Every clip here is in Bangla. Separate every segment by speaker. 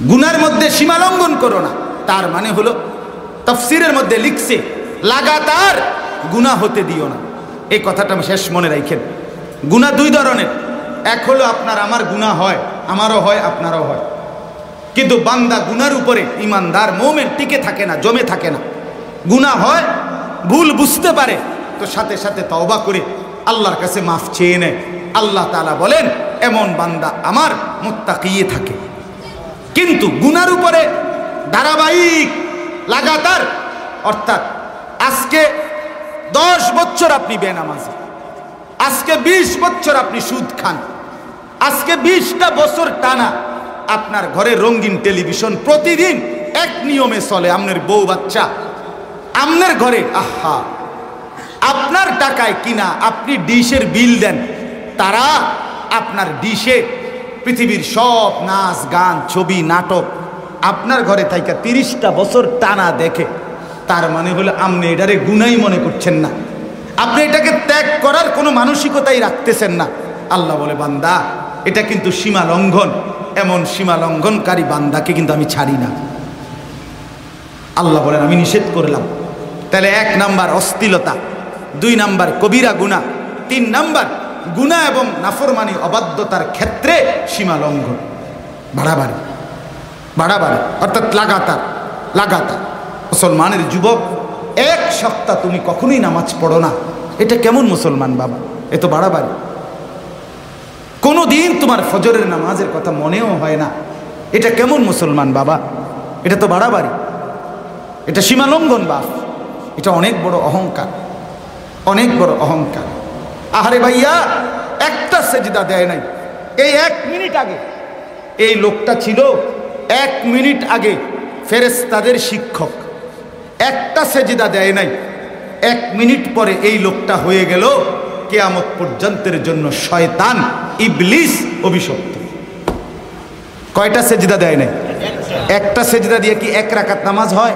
Speaker 1: গুনার মধ্যে সীমা লঙ্ঘন করো না, তার মানে হলো তাফসীরের মধ্যে লিখছে লাগাতার গুনাহ হতে দিও না। এই কথাটা শেষ মনে রাখেন। গুনাহ দুই ধরনের, এক হলো আপনার আমার গুনাহ হয়, আমারও হয়, আপনারও হয়, কিন্তু বান্দা গুনার উপরে ইমানদার মুমিন টিকে থাকে না, জমে থাকে না। গুনাহ হয়, ভুল বুঝতে পারে, তো সাথে সাথে তওবা করে আল্লাহর কাছে মাফ চেয়ে নেয়। আল্লাহ তাআলা বলেন এমন বান্দা আমার মুত্তাকিয়ে থাকে। কিন্তু গুনার উপরে ধারাবাহিক লাগাতার, অর্থাৎ আজকে 10 বছর আপনি বেনামাজি, আজকে 20 বছর আপনি সুদ খান, আজকে 20টা বছর টানা আপনার ঘরে রঙিন টেলিভিশন প্রতিদিন এক নিয়মে চলে, আপনার বউ বাচ্চা আপনার ঘরে, আহা আপনার টাকায় কিনা আপনি ডিশের বিল দেন, তারা আপনার ডিশে পৃথিবীর সব নাচ গান ছবি নাটক আপনার ঘরে থাইকা 30টা বছর টানা দেখে। তার মানে হলো আপনি এটারে গুনাই মনে করছেন না, আপনি এটাকে ত্যাগ করার কোনো মানসিকতাই রাখতেছেন না। আল্লাহ বলে বান্দা এটা কিন্তু সীমা লঙ্ঘন, এমন সীমা লঙ্ঘনকারী বান্দাকে কিন্তু আমি ছাড়ি না। আল্লাহ বলেন আমি নিষেধ করলাম। তাহলে 1 নাম্বার অশ্লীলতা, 2 নাম্বার কবিরা গুনাহ, 3 নাম্বার গুনাহ এবং নাফরমানি অবাধ্যতার ক্ষেত্রে সীমা লঙ্ঘন, বাড়াবাড়ি বাড়াবাড়ি, অর্থাৎ লাগাতার লাগাতার। মুসলমানের যুবক 1 সপ্তাহ তুমি কখনোই নামাজ পড়ো না, এটা কেমন মুসলমান বাবা? এ তো বাড়াবাড়ি। কোনো দিন তোমার ফজরের নামাজের কথা মনেও হয় না, এটা কেমন মুসলমান বাবা? এটা তো বাড়াবাড়ি, এটা সীমা লঙ্ঘন বাপ, এটা অনেক বড় অহংকার, অনেক বড় অহংকার। আহারে ভাইয়া একটা সেজদা দেয় নাই, এই 1 মিনিট আগে এই লোকটা ছিল 1 মিনিট আগে ফেরেশতাদের শিক্ষক, একটা সেজদা দেয় নাই, 1 মিনিট পরে এই লোকটা হয়ে গেল কিয়ামত পর্যন্তের জন্য শয়তান ইবলিস অভিশপ্ত। কয়টা সেজদা দেয় নাই? একটা সেজদা দিয়ে কি 1 রাকাত নামাজ হয়?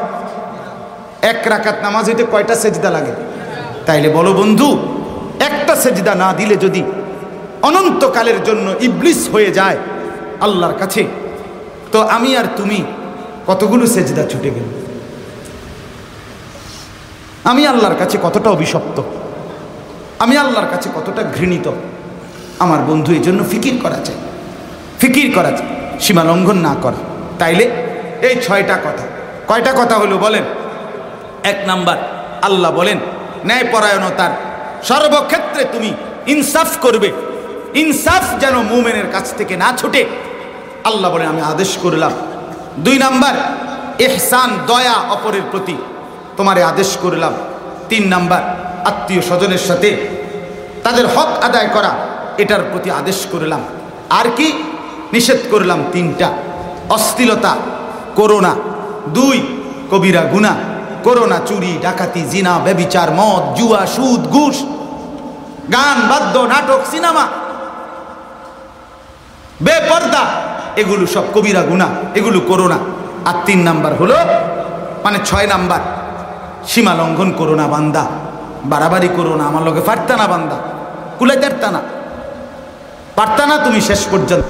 Speaker 1: 1 রাকাত নামাজ হইতে কয়টা সেজদা লাগে? তাইলে বলো বন্ধু, একটা সেজদা না দিলে যদি অনন্তকালের জন্য ইবলিস হয়ে যায় আল্লাহর কাছে, তো আমি আর তুমি কতগুলো সেজদা ছুটে গেল। আমি আল্লাহর কাছে কতটা অভিশপ্ত, আমি আল্লাহর কাছে কতটা ঘৃণিত। আমার বন্ধু এই জন্য ফিকির করা চাই, ফিকির করা চাই, সীমা লঙ্ঘন না করা। তাইলে এই 6টা কথা, কয়টা কথা হলো বলেন? 1 নাম্বার আল্লাহ বলেন ন্যায়পরায়ণতার সর্বক্ষেত্রে তুমি ইনসাফ করবে, ইনসাফ যেন মুমিনের কাছ থেকে না ছুটে, আল্লাহ বলেন আমি আদেশ করলাম। 2 নাম্বার ইহসান, দয়া অপরের প্রতি তোমারে আদেশ করলাম। 3 নাম্বার আত্মীয় স্বজনের সাথে তাদের হক আদায় করা, এটার প্রতি আদেশ করলাম। আর কি নিষেধ করলাম? 3টা, অশ্লীলতা করো না, 2 কবিরা গুনাহ করো না, চুরি ডাকাতি জিনা ব্যভিচার মদ জুয়া সুদ ঘুষ গান বাদ্য নাটক সিনেমা বেপর্দা, এগুলো সব কবিরা গুনাহ, এগুলো করো না। আর 3 নাম্বার হলো, মানে 6 নাম্বার সীমা লঙ্ঘন করো না বান্দা, বাড়াবাড়ি করো না। আমার লগে পারতা না বান্দা, কুলাইতে পারতা না তুমি শেষ পর্যন্ত।